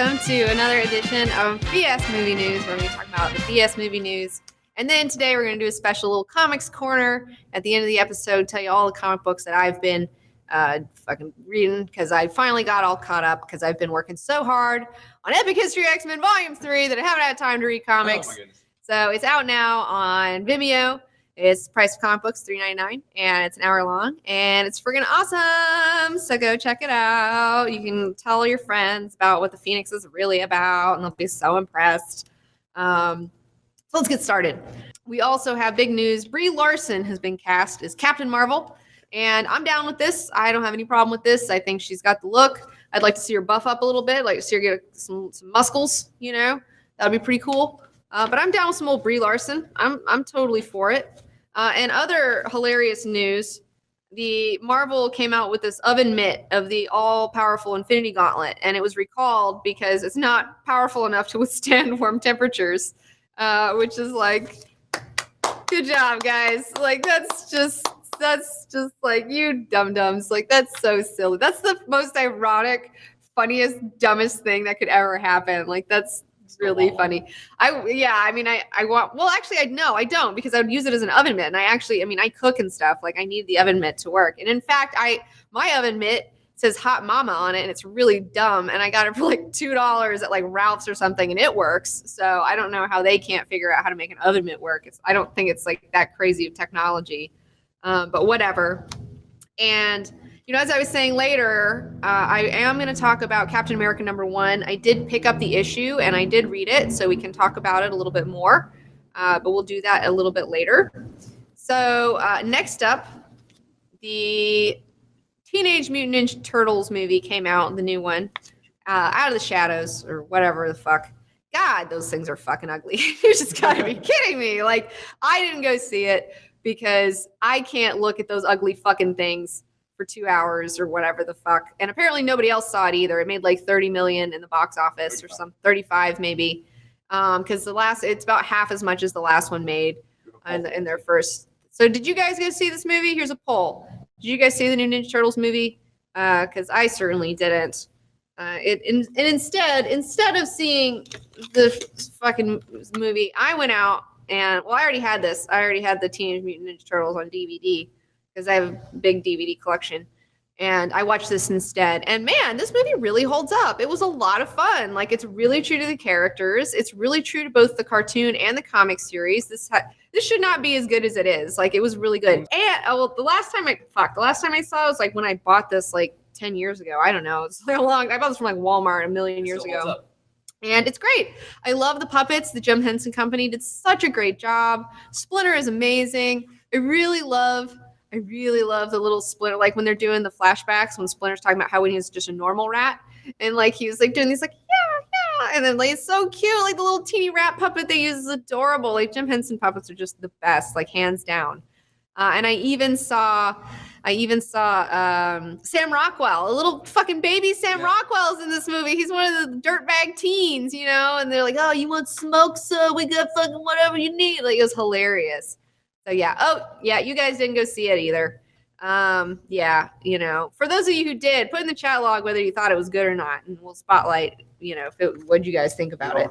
welcome to another edition of BS Movie News, where we talk about the BS movie news. And then today we're going to do a special little comics corner at the end of the episode, tell you all the comic books that I've been fucking reading, because I finally got all caught up because I've been working so hard on Epic History X-Men Volume 3 that I haven't had time to read comics. Oh my goodness. So it's out now on Vimeo. It's the price of comic books, $3.99, and it's an hour long, and it's friggin' awesome. So go check it out. You can tell your friends about what the Phoenix is really about, and they'll be so impressed. So let's get started. We also have big news. Brie Larson has been cast as Captain Marvel, and I'm down with this. I don't have any problem with this. I think she's got the look. I'd like to see her buff up a little bit, like to see her get some muscles, you know? That would be pretty cool. But I'm down with some old Brie Larson. I'm totally for it. And other hilarious news, the Marvel came out with this oven mitt of the all-powerful Infinity Gauntlet, and it was recalled because it's not powerful enough to withstand warm temperatures, which is like, good job, guys. Like, that's just like, you dum-dums. Like, that's so silly. That's the most ironic, funniest, dumbest thing that could ever happen. Like, that's really funny. I don't, because I would use it as an oven mitt. And I cook and stuff. Like, I need the oven mitt to work. And in fact, my oven mitt says Hot Mama on it, and it's really dumb. And I got it for like $2 at like Ralph's or something, and it works. So I don't know how they can't figure out how to make an oven mitt work. I don't think it's like that crazy of technology, but whatever. And you know, as I was saying later, I am going to talk about Captain America #1. I did pick up the issue, and I did read it, so we can talk about it a little bit more. But we'll do that a little bit later. So next up, the Teenage Mutant Ninja Turtles movie came out, the new one, Out of the Shadows, or whatever the fuck. God, those things are fucking ugly. You just gotta be kidding me. Like, I didn't go see it because I can't look at those ugly fucking things for 2 hours or whatever the fuck. And apparently nobody else saw it either. It made like 30 million in the box office 35. Or some 35 maybe. Because it's about half as much as the last one made in their first. So did you guys go see this movie? Here's a poll. Did you guys see the new Ninja Turtles movie? Because I certainly didn't. Instead of seeing the fucking movie, I went out and, well, I already had this. I already had the Teenage Mutant Ninja Turtles on DVD, because I have a big DVD collection, and I watched this instead. And man, this movie really holds up. It was a lot of fun. Like, it's really true to the characters. It's really true to both the cartoon and the comic series. This should not be as good as it is. Like, it was really good. And the last time I saw it was like when I bought this like 10 years ago. I don't know. It's like I bought this from like Walmart a million years ago. And it's great. I love the puppets. The Jim Henson Company did such a great job. Splinter is amazing. I really love the little Splinter, like when they're doing the flashbacks, when Splinter's talking about how when he was just a normal rat, and like he was like doing these like yeah, and then like it's so cute, like the little teeny rat puppet they use is adorable. Like, Jim Henson puppets are just the best, like, hands down. And I even saw Sam Rockwell, a little fucking baby Sam Rockwell's in this movie. He's one of the dirtbag teens, you know, and they're like, oh, you want smoke, so we got fucking whatever you need. Like, it was hilarious. So yeah. Oh yeah, you guys didn't go see it either. Yeah, you know, for those of you who did, put in the chat log whether you thought it was good or not, and we'll spotlight, you know, what'd you guys think about it.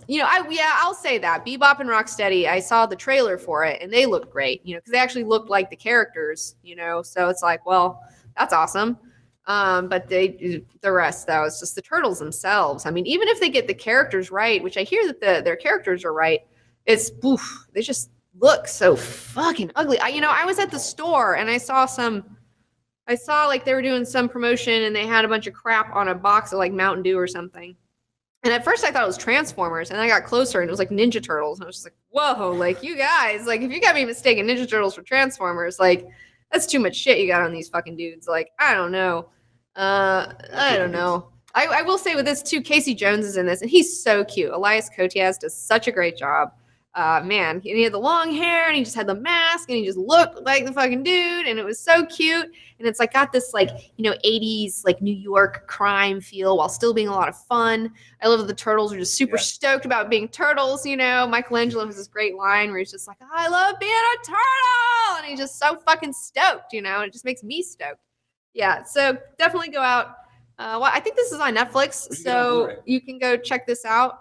You know, I'll say that Bebop and Rocksteady, I saw the trailer for it, and they looked great, you know, because they actually looked like the characters, you know, so it's like, well, that's awesome. But the rest, though, it's just the turtles themselves. I mean, even if they get the characters right, which I hear that their characters are right, they just look so fucking ugly. I was at the store and I saw like they were doing some promotion, and they had a bunch of crap on a box of like Mountain Dew or something. And at first I thought it was Transformers, and I got closer and it was like Ninja Turtles. And I was just like, whoa, like, you guys, like, if you got me mistaken Ninja Turtles for Transformers, like, that's too much shit you got on these fucking dudes. Like, I don't know. I don't know. I will say with this too, Casey Jones is in this, and he's so cute. Elias Koteas does such a great job. Man, he had the long hair, and he just had the mask, and he just looked like the fucking dude, and it was so cute. And it's like got this, like, you know, 80s like New York crime feel while still being a lot of fun. I love that the turtles are just super stoked about being turtles, you know. Michelangelo has this great line where he's just like, I love being a turtle, and he's just so fucking stoked, you know. It just makes me stoked. Yeah, so definitely go out Well, I think this is on Netflix, so you can go check this out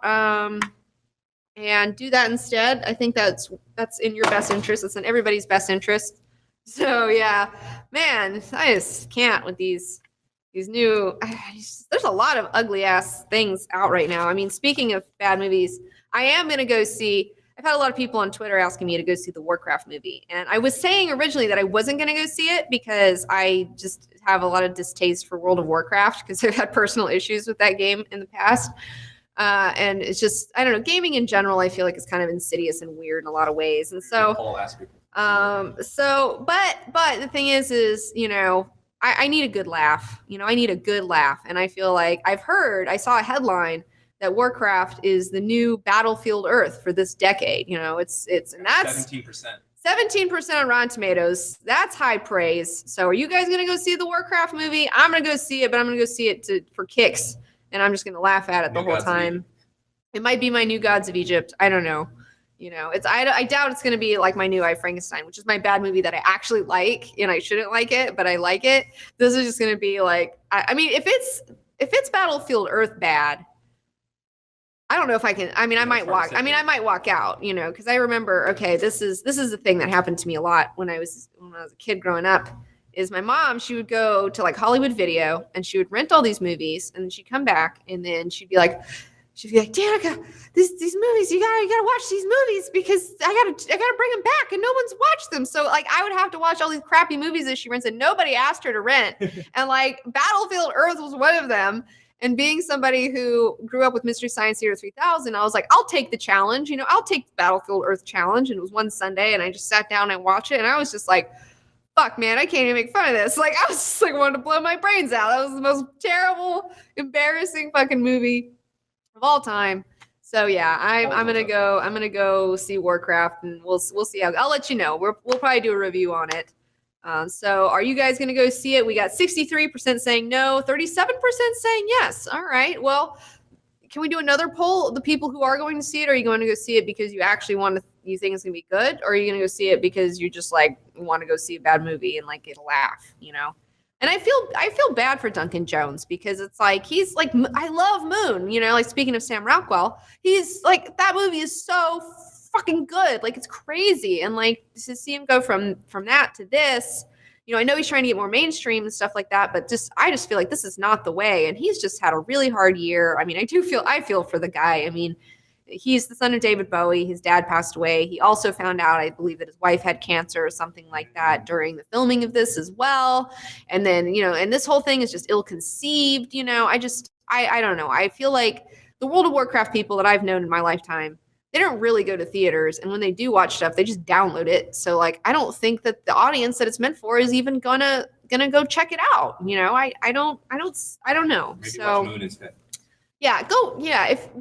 and do that instead. I think that's in your best interest. It's in everybody's best interest. So yeah, man, I just can't with these new. There's a lot of ugly ass things out right now. I mean, speaking of bad movies, I am gonna go see. I've had a lot of people on Twitter asking me to go see the Warcraft movie. And I was saying originally that I wasn't going to go see it because I just have a lot of distaste for World of Warcraft because I've had personal issues with that game in the past. And it's just, I don't know, gaming in general, I feel like it's kind of insidious and weird in a lot of ways. And so, but the thing is, I need a good laugh. I need a good laugh. And I feel like I saw a headline that Warcraft is the new Battlefield Earth for this decade. It's and that's 17%. 17% on Rotten Tomatoes. That's high praise. So are you guys going to go see the Warcraft movie? I'm going to go see it, but I'm going to go see it for kicks. And I'm just going to laugh at it the whole time. It might be my New Gods of Egypt. I don't know. I doubt it's going to be like my new I, Frankenstein, which is my bad movie that I actually like, and I shouldn't like it, but I like it. This is just going to be like, I mean, if it's Battlefield Earth bad, I don't know if I can. I mean, I might walk out, because I remember. Okay, this is the thing that happened to me a lot when I was a kid growing up. Is my mom? She would go to like Hollywood Video and she would rent all these movies, and then she'd come back and then she'd be like, Danica, these movies, you gotta watch these movies because I gotta bring them back, and no one's watched them. So like I would have to watch all these crappy movies that she rents, and nobody asked her to rent, and like Battlefield Earth was one of them. And being somebody who grew up with Mystery Science Theater 3000, I was like, I'll take the challenge. I'll take the Battlefield Earth challenge. And it was one Sunday, and I just sat down and watched it. And I was just like, fuck, man, I can't even make fun of this. Like, I was just like, wanting to blow my brains out. That was the most terrible, embarrassing fucking movie of all time. So yeah, I'm gonna go see Warcraft, and we'll see how. I'll let you know. We'll probably do a review on it. So are you guys going to go see it? We got 63% saying no, 37% saying yes. All right. Well, can we do another poll? The people who are going to see it, are you going to go see it because you actually you think it's going to be good? Or are you going to go see it because you just like want to go see a bad movie and like get a laugh, And I feel bad for Duncan Jones because it's like, he's like, I love Moon, like speaking of Sam Rockwell, he's like, that movie is so fucking good. Like, it's crazy. And like to see him go from that to this, I know he's trying to get more mainstream and stuff like that, but I just feel like this is not the way. And he's just had a really hard year. I mean, I feel for the guy. I mean, he's the son of David Bowie. His dad passed away. He also found out, I believe, that his wife had cancer or something like that during the filming of this as well. And then, and this whole thing is just ill-conceived. I don't know. I feel like the World of Warcraft people that I've known in my lifetime, they don't really go to theaters, and when they do watch stuff, they just download it. So like, I don't think that the audience that it's meant for is even gonna go check it out. I don't know. Maybe so watch Moon instead.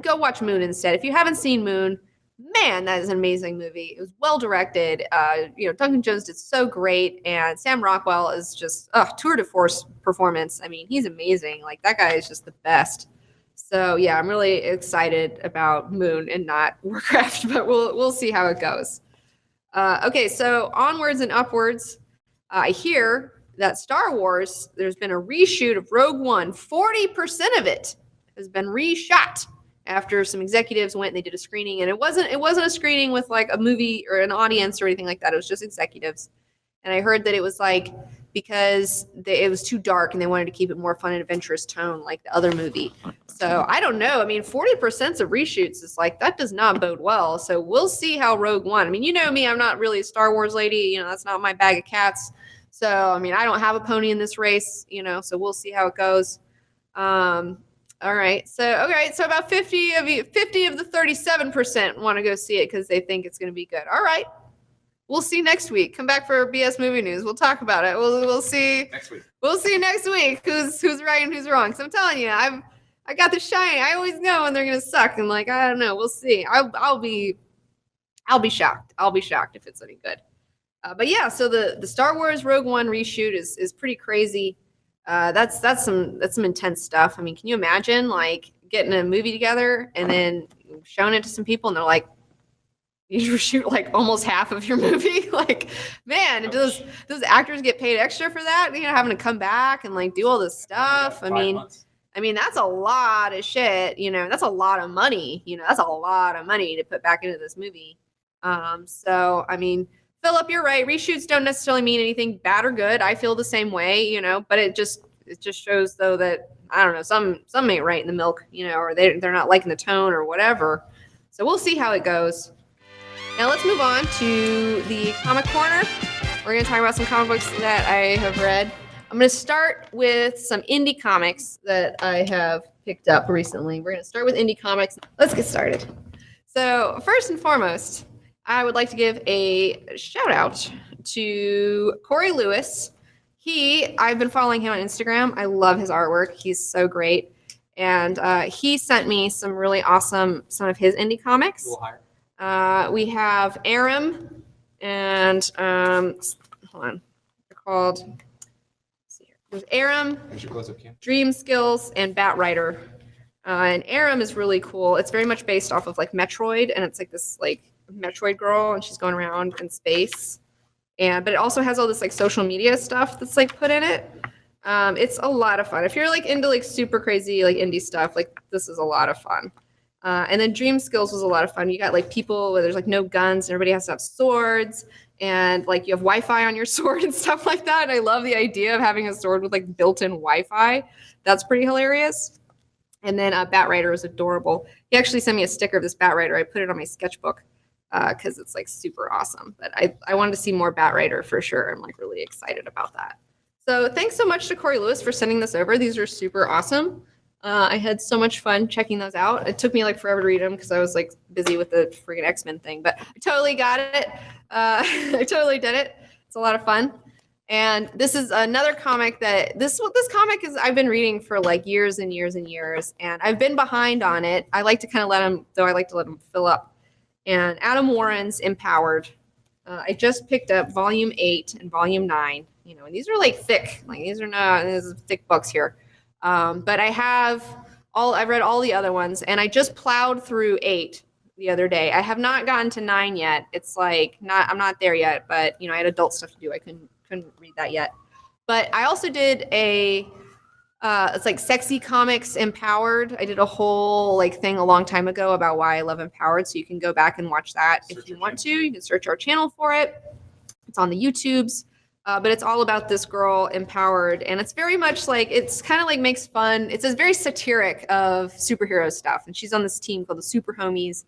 Go watch Moon instead. If you haven't seen Moon, man, that is an amazing movie. It was well directed. Duncan Jones did so great, and Sam Rockwell is just tour de force performance. I mean, he's amazing. Like, that guy is just the best. So yeah, I'm really excited about Moon and not Warcraft, but we'll see how it goes. Okay, so onwards and upwards. I hear that Star Wars, there's been a reshoot of Rogue One. 40% of it has been reshot after some executives went and they did a screening, and it wasn't a screening with like a movie or an audience or anything like that. It was just executives. And I heard that it was like because it was too dark and they wanted to keep it more fun and adventurous tone like the other movie. So I don't know. I mean, 40% of reshoots is like, that does not bode well. So we'll see how Rogue One. I mean, you know me, I'm not really a Star Wars lady. That's not my bag of cats. So, I mean, I don't have a pony in this race, so we'll see how it goes. All right. So about 50 of the 37% want to go see it because they think it's going to be good. All right. We'll see next week. Come back for BS movie news. We'll talk about it. We'll see next week. We'll see next week who's right and who's wrong. So I'm telling you, I got the shine. I always know when they're gonna suck. And like, I don't know. We'll see. I'll be shocked. I'll be shocked if it's any good. But yeah. So the Star Wars Rogue One reshoot is pretty crazy. That's some intense stuff. I mean, can you imagine like getting a movie together and then showing it to some people and they're like, you shoot like almost half of your movie? Like, man, does actors get paid extra for that? Having to come back and like do all this stuff. I mean, I mean, that's a lot of shit, you know, that's a lot of money, you know, that's a lot of money to put back into this movie. So, I mean, Philip, you're right. Reshoots don't necessarily mean anything bad or good. I feel the same way, you know, but it just shows though that, I don't know, some ain't right in the milk, you know, or they're not liking the tone or whatever. So we'll see how it goes. Now let's move on to the comic corner. We're going to talk about some comic books that I have read. I'm going to start with some indie comics that I have picked up recently. We're going to start with indie comics. Let's get started. So first and foremost, I would like to give a shout out to Corey Lewis. I've been following him on Instagram. I love his artwork. He's so great. And he sent me some really awesome, some of his indie comics. We have Aram and, hold on, they're called, there's Aram, Dream Skills, and Bat Rider. And Aram is really cool. It's very much based off of like Metroid, and it's like this like Metroid girl, and she's going around in space. But it also has all this like social media stuff that's like put in it. It's a lot of fun. If you're like into like super crazy like indie stuff, like this is a lot of fun. And then Dream Skills was a lot of fun. You got like people where there's like no guns and everybody has to have swords, and like you have Wi-Fi on your sword and stuff like that. And I love the idea of having a sword with like built-in Wi-Fi. That's pretty hilarious. And then Bat Rider is adorable. He actually sent me a sticker of this Bat Rider. I put it on my sketchbook because it's like super awesome. But I wanted to see more Bat Rider for sure. I'm like really excited about that. So thanks so much to Corey Lewis for sending this over. These are super awesome. I had so much fun checking those out. It took me like forever to read them because I was like busy with the freaking X-Men thing, but I totally got it. I totally did it. It's a lot of fun. And this is another comic that this comic is I've been reading for like years and years and years, and I've been behind on it. I like to kind of let him fill up. And Adam Warren's Empowered. I just picked up volume 8 and volume 9. You know, and these are like thick. Like these are thick books here. But I've read all the other ones, and I just plowed through 8 the other day. I have not gotten to 9 yet. It's like I'm not there yet, but you know, I had adult stuff to do. I couldn't read that yet. But I also did it's like Sexy Comics Empowered. I did a whole like thing a long time ago about why I love Empowered. So you can go back and watch that if you want to. You can search our channel for it. It's on the YouTubes. But it's all about this girl empowered, and it's very much like it's kind of like makes fun. It's a very satiric of superhero stuff, and she's on this team called the Super Homies,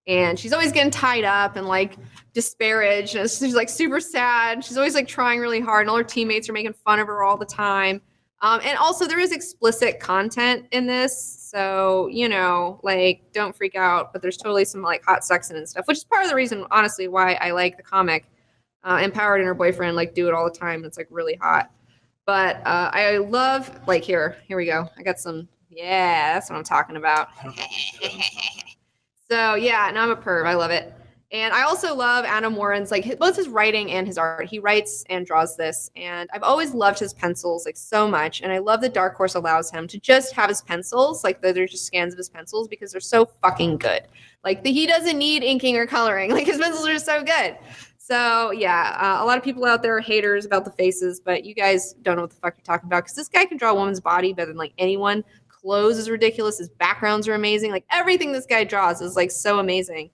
and she's always getting tied up and like disparaged, and she's like super sad. She's always like trying really hard, and all her teammates are making fun of her all the time. And also there is explicit content in this, so you know, like don't freak out. But there's totally some like hot sex and stuff, which is part of the reason, honestly, why I like the comic. Empowered and her boyfriend like do it all the time. It's like really hot. But I love like here we go. I got some. Yeah, that's what I'm talking about. So yeah, now I'm a perv. I love it. And I also love Adam Warren's like both his writing and his art. He writes and draws this, and I've always loved his pencils like so much. And I love that Dark Horse allows him to just have his pencils, like they're just scans of his pencils because they're so fucking good. Like he doesn't need inking or coloring. Like his pencils are so good. So yeah, a lot of people out there are haters about the faces, but you guys don't know what the fuck you're talking about because this guy can draw a woman's body better than like anyone. Clothes is ridiculous. His backgrounds are amazing. Like everything this guy draws is like so amazing.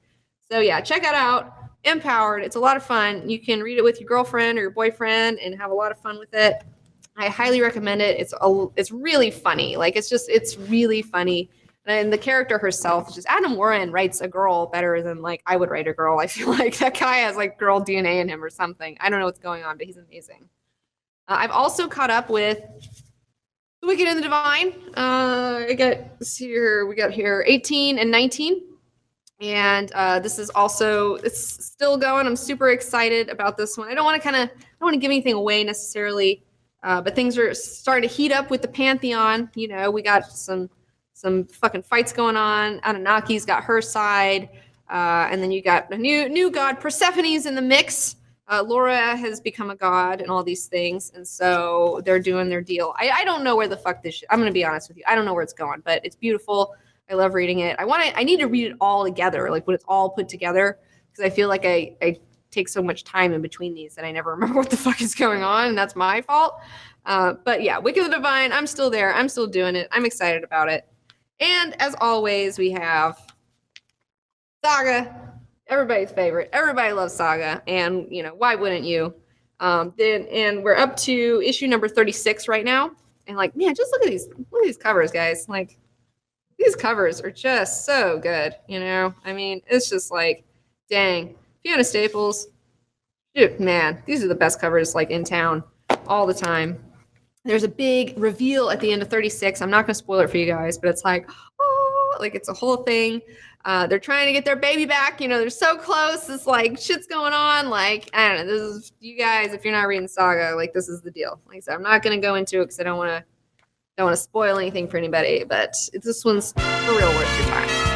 So yeah, check it out. Empowered. It's a lot of fun. You can read it with your girlfriend or your boyfriend and have a lot of fun with it. I highly recommend it. It's really funny. Like it's really funny. And the character herself, just Adam Warren writes a girl better than like I would write a girl. I feel like that guy has like girl DNA in him or something. I don't know what's going on, but he's amazing. I've also caught up with The Wicked and the Divine. We got here 18 and 19. And this is also, it's still going. I'm super excited about this one. I don't want to give anything away necessarily, but things are starting to heat up with the Pantheon. You know, we got some fucking fights going on. Anunnaki's got her side. And then you got a new god. Persephone's in the mix. Laura has become a god and all these things. And so they're doing their deal. I don't know where the fuck this shit, I'm going to be honest with you. I don't know where it's going, but it's beautiful. I love reading it. I need to read it all together, like when it's all put together, because I feel like I take so much time in between these that I never remember what the fuck is going on, and that's my fault. But yeah, Wicked the Divine, I'm still there. I'm still doing it. I'm excited about it. And as always, we have Saga, everybody's favorite. Everybody loves Saga, and why wouldn't you? And we're up to issue number 36 right now. And like, man, just look at these covers, guys. Like, these covers are just so good, I mean, it's just like, dang. Fiona Staples, dude, man, these are the best covers like in town all the time. There's a big reveal at the end of 36. I'm not going to spoil it for you guys, but it's like, oh, like it's a whole thing. They're trying to get their baby back. They're so close. It's like shit's going on. Like, I don't know. This is, you guys, if you're not reading Saga, like this is the deal. Like I said, I'm not going to go into it because I don't want to spoil anything for anybody, but this one's for real worth your time.